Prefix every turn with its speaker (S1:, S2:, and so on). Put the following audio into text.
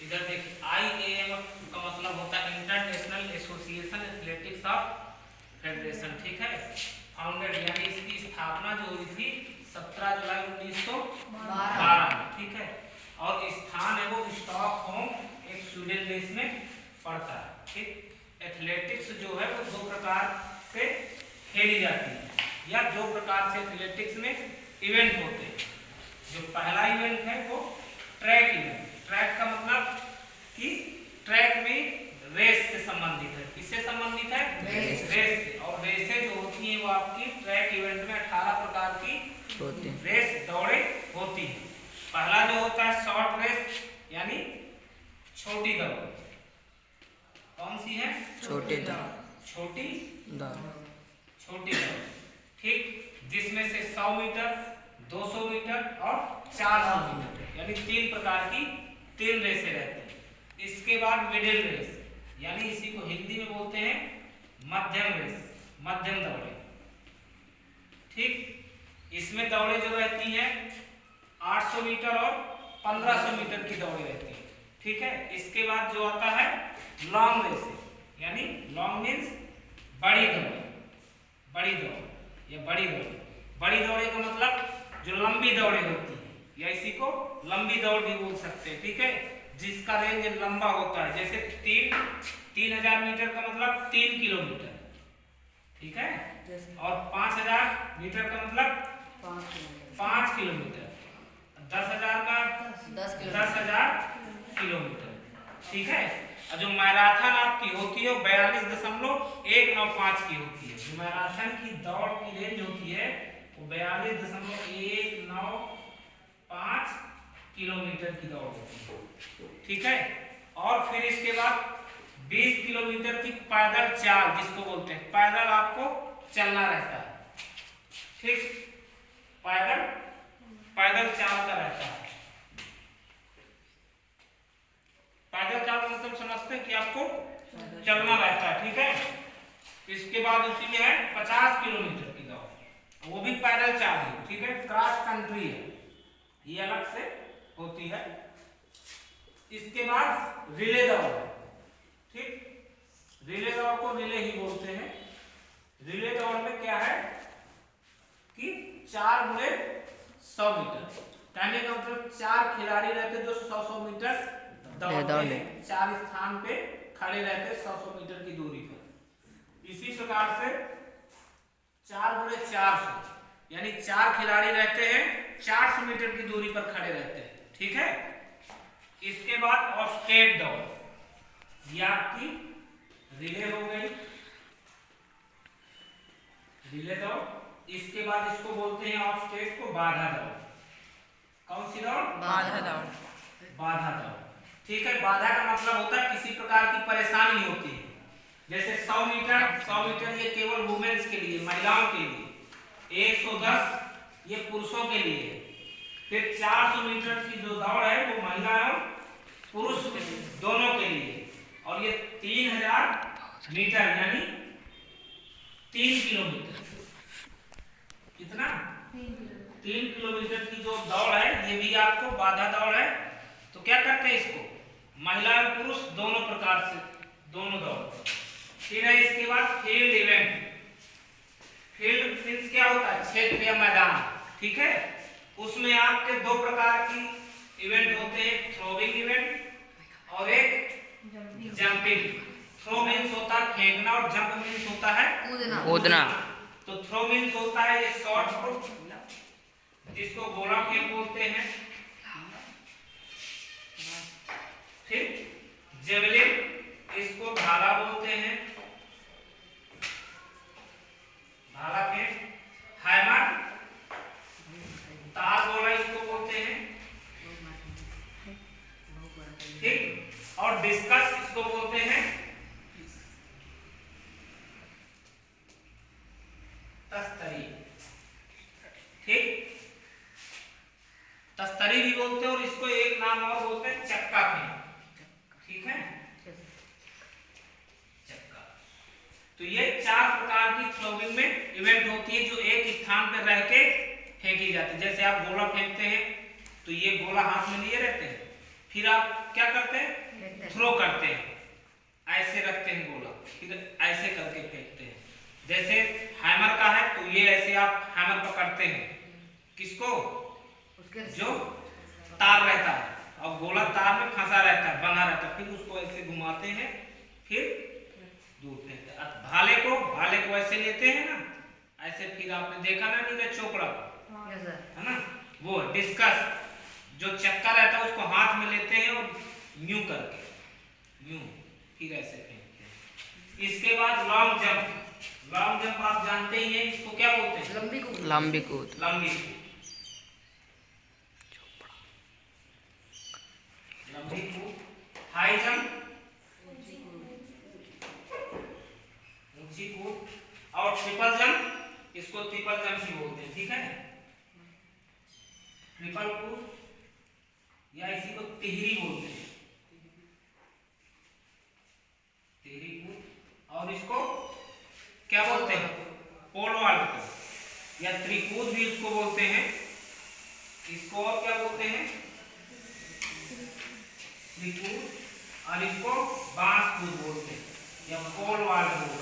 S1: इधर देखिए IAM का मतलब होता है international association athletics of federation, ठीक है। फाउंडेड यानी इसकी स्थापना जो हुई थी 17 जुलाई 1912 में, ठीक है। और स्थान है वो स्टॉकहोम, एक स्वीडन देश में पड़ता है, ठीक। एथलेटिक्स जो है वो दो प्रकार से खेली जाती है, या दो प्रकार से एथलेटिक्स में इवेंट होते हैं। जो पहला इवेंट है वो ट्रैक इवेंट। ट्रैक का मतलब कि ट्रैक में रेस से संबंधित है। किससे संबंधित है? रेस से। और रेसें जो होती हैं वो आपकी ट्रैक इवेंट में 18 प्रकार की होती हैं, रेस दौड़े होती हैं। पहला जो होता है शॉर्ट रेस यानी छोटी दौड़। कौन सी है? छोटी दौड़। छोटी दौड़, छोटी दौड़, ठीक। जिसमें से 100 मीटर, 200 मीटर और 400 मीटर यानी 3 प्रकार की 3 रेसें रहती हैं। इसके बाद मिडिल रेस यानी इसी को हिंदी में बोलते हैं मध्यम रेस, मध्यम दौड़े, ठीक। इसमें दौड़े जो रहती हैं 800 मीटर और 1500 मीटर की दौड़े रहती है, ठीक है। इसके बाद जो आता है लॉन्ग रेस यानी लॉन्ग मीन्स बड़ी दौड़, बड़ी दौड़ या बड़ी दौड़। बड़ी दौड़े का मतलब जो लंबी दौड़े होती है, या इसी को लंबी दौड़ भी बोल सकते हैं, ठीक है। जिसका रेंज लंबा होता है, जैसे 3000 मीटर का मतलब 3 किलोमीटर, ठीक है। और 5000 मीटर का मतलब 5 किलोमीटर, 10,000 का 10,000 किलोमीटर, ठीक है। और जो मैराथन आपकी होती है 42.195 की होती है। जो मैराथन की दौड़ की रेंज होती है वो 42.195 किलोमीटर की दौड़ होती है, ठीक है। और फिर इसके बाद 20 किलोमीटर की पैदल चाल जिसको बोलते हैं, पैदल आपको चलना रहता है, ठीक। पैदल चाल का रहता है। पैदल चाल मतलब समझते हैं कि आपको चलना रहता है, ठीक है। इसके बाद उसी में है 50 किलोमीटर की दौड़, वो भी पैदल चाल है, ठीक है। क्रॉस कंट्री है, ये अलग से होती है। इसके बाद रिले दौड़, ठीक। रिले दौड़ को रिले ही बोलते हैं। रिले दौड़ में क्या है कि 4 × 100 मीटर, कहने का मतलब 4 खिलाड़ी रहते जो 100-100 मीटर दौड़ते, 4 स्थान पे खड़े रहते 100-100 मीटर की दूरी पर। इसी प्रकार से 4 × 400 यानी 4 खिलाड़ी रहते हैं 400 मीटर की दूरी पर खड़े रहते हैं, ठीक है। इसके बाद ऑफस्टेट दौड़, ये आपकी रिले हो गई, रिले दौड़। इसके बाद इसको बोलते हैं ऑफस्टेट को बाधा दौड़। कौन सी दौड़? बाधा दौड़। बाधा दौड़, ठीक है। बाधा का मतलब होता है किसी प्रकार की परेशानी होती है, जैसे 100 मीटर ये केवल वुमेन्स के लिए, महिलाओं के लिए। 110 ये पुरुषों के लिए। फिर 400 मीटर की जो दौड़ है वो महिला और पुरुष दोनों के लिए। और ये 3000 मीटर यानी 3 किलोमीटर, कितना? 3 किलोमीटर की जो दौड़ है ये भी आपको बाधा दौड़ है। तो क्या करते हैं इसको, महिला और पुरुष दोनों प्रकार से दोनों दौड़। फिर है इसके बाद फील्ड इवेंट। फील्ड मींस क्या होता है? क्षेत्र या मैदान, ठीक है। उसमें आपके 2 प्रकार की इवेंट होते हैं, थ्रोइंग इवेंट और एक जंपिंग। थ्रो मींस होता है फेंकना और जंप मींस होता है कूदना। तो थ्रो मींस होता है ये शॉर्ट थ्रो जिसको गोला फेंक बोलते हैं, ठीक। जेवलिन इसको भाला बोलते हैं, भाला फेंक। हैमर तार गोला इसको बोलते हैं, ठीक। और डिस्कस इसको बोलते हैं तस्तरी, ठीक। तस्तरी भी बोलते हैं और इसको एक नाम और बोलते हैं चक्का फेंक, ठीक है, चक्का। तो ये 4 प्रकार की थ्रोइंग में इवेंट होती है जो एक स्थान पर रह के फेंकी जाती है। जैसे आप गोला फेंकते हैं तो ये गोला हाथ में लिए रहते हैं, फिर आप क्या करते हैं, थ्रो करते हैं, ऐसे रखते हैं गोला, फिर ऐसे करके फेंकते हैं। जैसे हैमर का है तो ये ऐसे आप हैमर पकड़ते हैं, किसको, जो तार रहता है और गोला तार में फंसा रहता है, बना रहता है, फिर उसको ऐसे घुमाते हैं, फिर दूर फेंकते हैं। भाले को ऐसे लेते हैं ना, ऐसे, फिर आपने देखा ना नीरज चोपड़ा को, है ना, वो डिस्कस जो चक्का रहता है उसको हाथ में लेते हैं और यूं करके, यूं, फिर ऐसे फेंकते हैं। इसके बाद लॉन्ग जंप आप जानते ही हैं, इसको क्या बोलते हैं, लंबी कूद। लंबी कूद, हाई जंप, ऊंची कूद, और ट्रिपल जंप, इसको ट्रिपल जंप ही बोलते हैं, ठीक है। ट्रिपल कूद या इसी को तिहरी बोलते हैं, तिहरी कूद, और इसको क्या बोलते हैं, पोल वॉल्ट को, या त्रिकूद भी इसको बोलते हैं, इसको और क्या बोलते हैं, त्रिकूद, और इसको बांस कूद बोलते हैं या पोल वॉल्ट बोलते हैं।